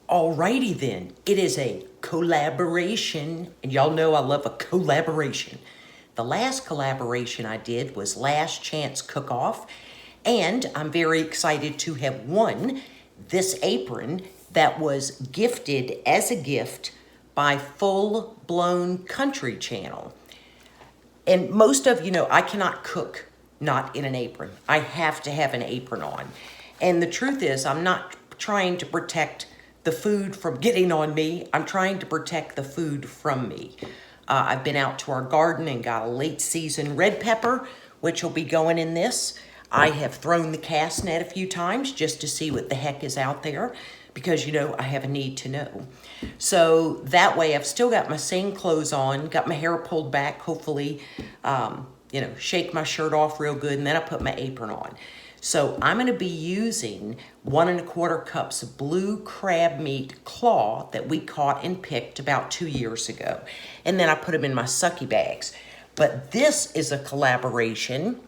Alrighty then, it is a collaboration, and y'all know I love a collaboration. The last collaboration I did was Last Chance Cook-Off, and I'm very excited to have won this apron that was gifted as a gift by Full Blown Country Channel. And most of you know I cannot cook not in an apron. I have to have an apron on. And the truth is, I'm not trying to protect the food from getting on me. I'm trying to protect the food from me. I've been out to our garden and got a late season red pepper, which will be going in this. I have thrown the cast net a few times just to see what the heck is out there because, you know, I have a need to know. So that way I've still got my same clothes on, got my hair pulled back, hopefully, you know, shake my shirt off real good, and then I put my apron on. So I'm going to be using 1 1/4 cups of blue crab meat claw that we caught and picked about 2 years ago. And then I put them in my sucky bags. But this is a collaboration.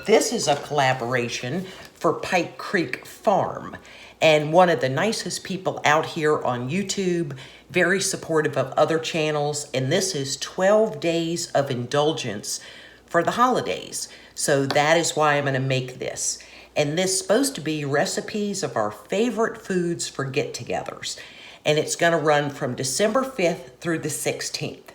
This is a collaboration for Pike Creek Farm. And one of the nicest people out here on YouTube, very supportive of other channels. And this is 12 days of indulgence for the holidays. So that is why I'm going to make this. And this is supposed to be recipes of our favorite foods for get-togethers. And it's going to run from December 5th through the 16th.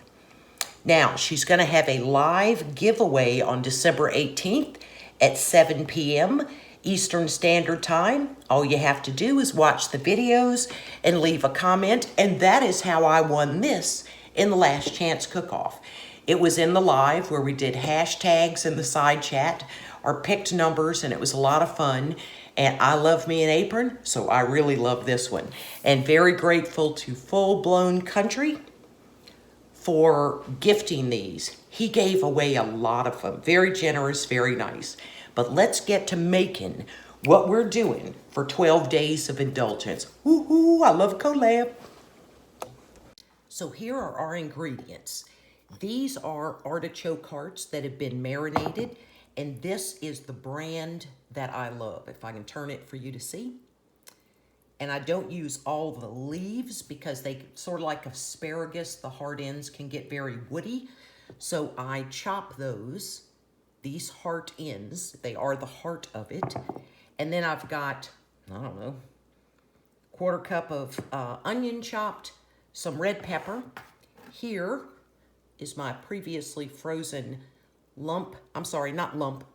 Now, she's going to have a live giveaway on December 18th at 7 p.m. Eastern Standard Time. All you have to do is watch the videos and leave a comment. And that is how I won this in the Last Chance Cook-Off. It was in the live where we did hashtags in the side chat, or picked numbers, and it was a lot of fun. And I love me an apron, so I really love this one. And very grateful to Full Blown Country for gifting these. He gave away a lot of them. Very generous, very nice. But let's get to making what we're doing for 12 days of indulgence. Woohoo, I love collab. So here are our ingredients. These are artichoke hearts that have been marinated, and this is the brand that I love, if I can turn it for you to see. And I don't use all the leaves because they sort of like asparagus, the hard ends can get very woody. So I chop these heart ends, they are the heart of it. And then I've got, I don't know, 1/4 cup of onion chopped, some red pepper. Here is my previously frozen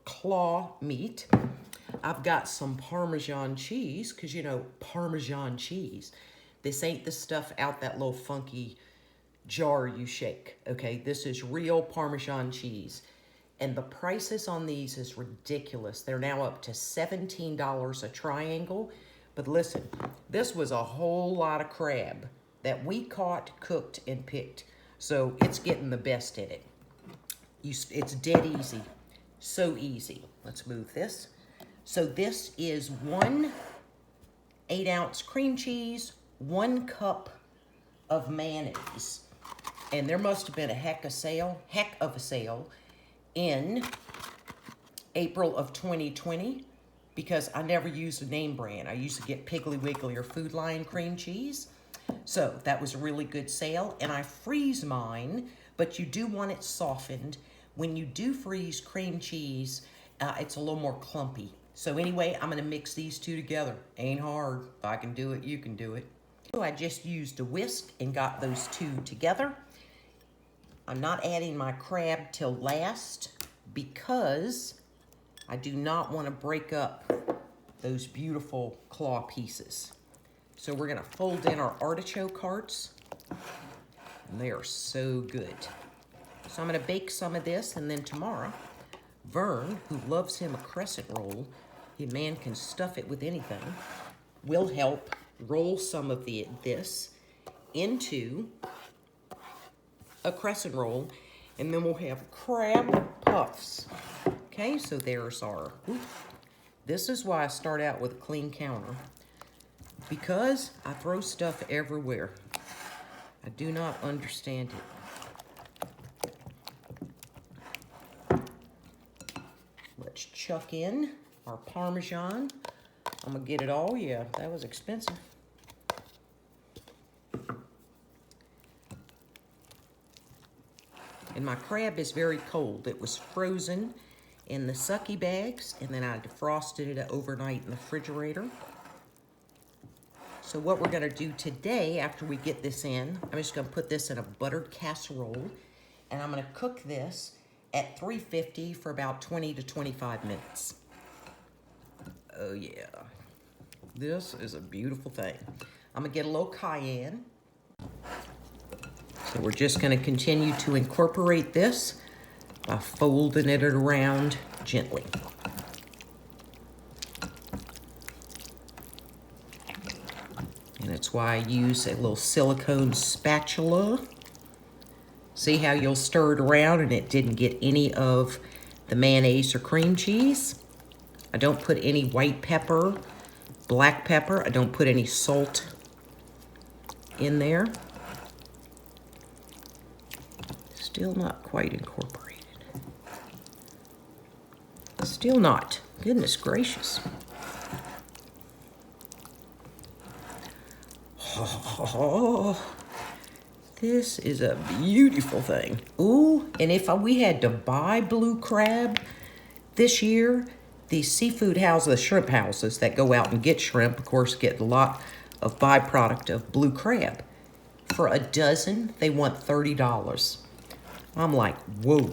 claw meat. I've got some Parmesan cheese, because you know, Parmesan cheese. This ain't the stuff out that little funky jar you shake, okay? This is real Parmesan cheese. And the prices on these is ridiculous. They're now up to $17 a triangle. But listen, this was a whole lot of crab that we caught, cooked, and picked. So it's getting the best in it. It's dead easy. So easy. Let's move this. So this is 1 8-ounce cream cheese, 1 cup of mayonnaise. And there must have been a heck of a sale in April of 2020 because I never used a name brand. I used to get Piggly Wiggly or Food Lion cream cheese. So that was a really good sale, and I freeze mine, but you do want it softened. When you do freeze cream cheese, it's a little more clumpy. So anyway, I'm gonna mix these two together. Ain't hard. If I can do it, you can do it. So I just used a whisk and got those two together. I'm not adding my crab till last because I do not want to break up those beautiful claw pieces. So we're gonna fold in our artichoke hearts, and they are so good. So I'm gonna bake some of this, and then tomorrow, Vern, who loves him a crescent roll, the man can stuff it with anything, will help roll some of this into a crescent roll, and then we'll have crab puffs. Okay, so there's our, this is why I start out with a clean counter. Because I throw stuff everywhere. I do not understand it. Let's chuck in our Parmesan. I'm gonna get it all. Yeah, that was expensive. And my crab is very cold. It was frozen in the sucky bags, and then I defrosted it overnight in the refrigerator. So what we're gonna do today, after we get this in, I'm just gonna put this in a buttered casserole, and I'm gonna cook this at 350 for about 20 to 25 minutes. Oh yeah, this is a beautiful thing. I'm gonna get a little cayenne. So we're just gonna continue to incorporate this by folding it around gently. And that's why I use a little silicone spatula. See how you'll stir it around and it didn't get any of the mayonnaise or cream cheese? I don't put any white pepper, black pepper. I don't put any salt in there. Still not quite incorporated. Still not. Goodness gracious. Oh, this is a beautiful thing. Ooh, and if we had to buy blue crab this year, these seafood houses, the shrimp houses that go out and get shrimp, of course, get a lot of byproduct of blue crab. For a dozen, they want $30. I'm like, whoa.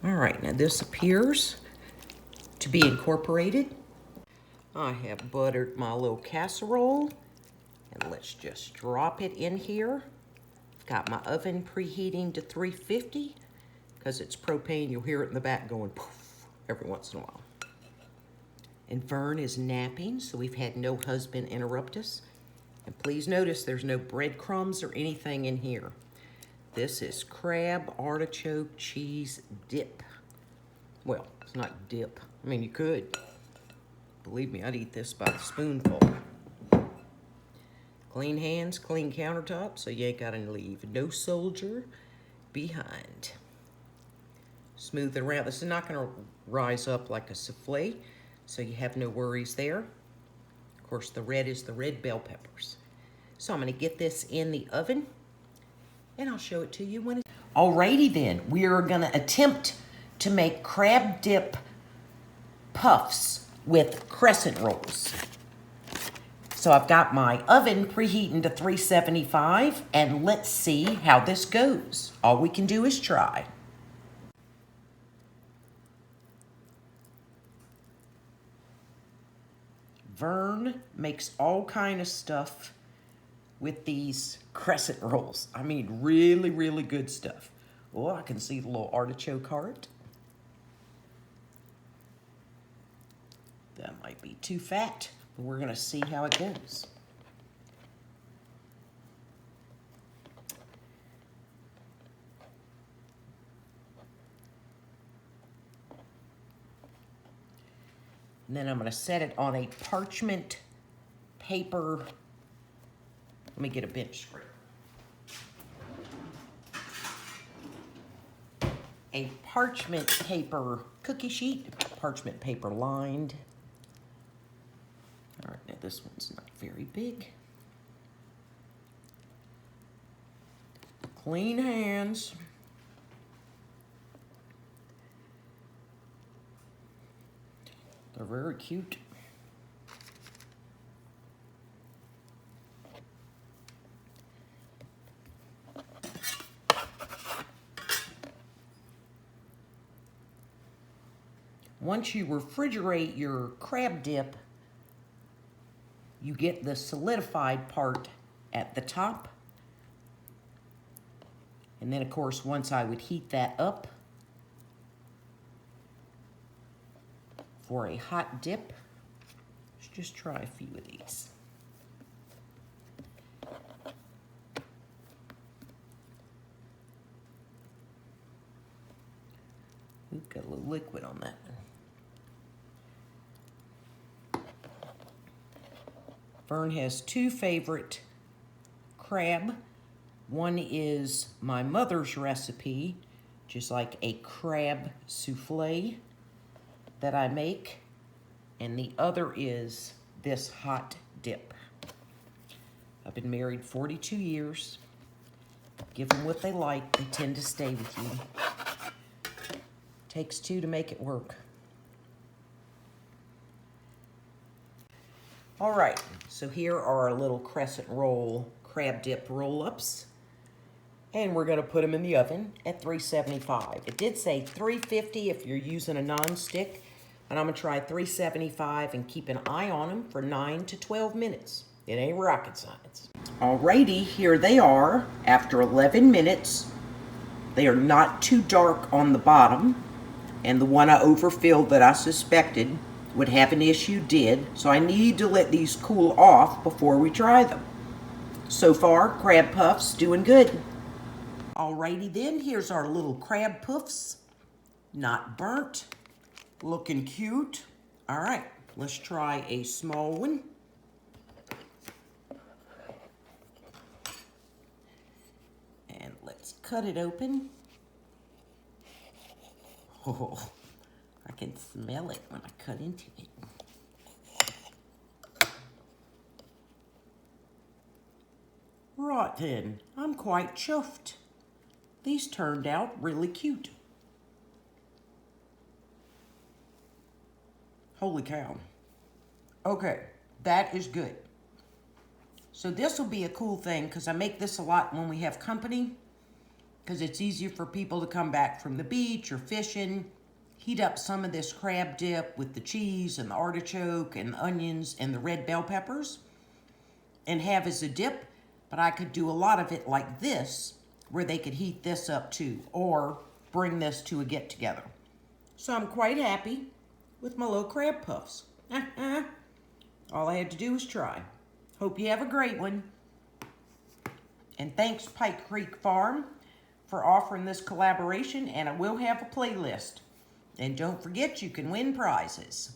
All right, now this appears to be incorporated. I have buttered my little casserole, and let's just drop it in here. Got my oven preheating to 350, because it's propane. You'll hear it in the back going poof every once in a while. And Vern is napping, so we've had no husband interrupt us. And please notice there's no breadcrumbs or anything in here. This is crab artichoke cheese dip. Well, it's not dip. I mean, you could. Believe me, I'd eat this by the spoonful. Clean hands, clean countertop, so you ain't gotta leave no soldier behind. Smooth it around. This is not gonna rise up like a souffle, so you have no worries there. Of course, the red is the red bell peppers. So I'm gonna get this in the oven, and I'll show it to you when it's... Alrighty then, we are gonna attempt to make crab dip puffs with crescent rolls. So I've got my oven preheating to 375, and let's see how this goes. All we can do is try. Vern makes all kind of stuff with these crescent rolls. I mean, really, really good stuff. Oh, I can see the little artichoke heart. That might be too fat, but we're gonna see how it goes. And then I'm gonna set it on a parchment paper. Let me get a bench scraper. A parchment paper cookie sheet, parchment paper lined. All right, now this one's not very big. Clean hands. They're very cute. Once you refrigerate your crab dip, you get the solidified part at the top. And then, of course, once I would heat that up for a hot dip, let's just try a few of these. We've got a little liquid on that one. Vern has two favorite crab. One is my mother's recipe, just like a crab souffle that I make. And the other is this hot dip. I've been married 42 years. Give them what they like. They tend to stay with you. Takes two to make it work. All right, so here are our little crescent roll crab dip roll-ups. And we're gonna put them in the oven at 375. It did say 350 if you're using a non-stick, but I'm gonna try 375 and keep an eye on them for 9 to 12 minutes. It ain't rocket science. Alrighty, here they are after 11 minutes. They are not too dark on the bottom, and the one I overfilled that I suspected would have an issue did, so I need to let these cool off before we try them. So far, Crab Puffs doing good. Alrighty then, here's our little Crab Puffs. Not burnt, looking cute. All right, let's try a small one. And let's cut it open. Oh, I can smell it when I cut into it. Right then, I'm quite chuffed. These turned out really cute. Holy cow. Okay, that is good. So this will be a cool thing because I make this a lot when we have company because it's easier for people to come back from the beach or fishing. Heat up some of this crab dip with the cheese and the artichoke and the onions and the red bell peppers and have as a dip, but I could do a lot of it like this where they could heat this up too, or bring this to a get-together. So I'm quite happy with my little Crab Puffs. All I had to do was try. Hope you have a great one. And thanks Pike Creek Farm for offering this collaboration, and I will have a playlist. And don't forget you can win prizes.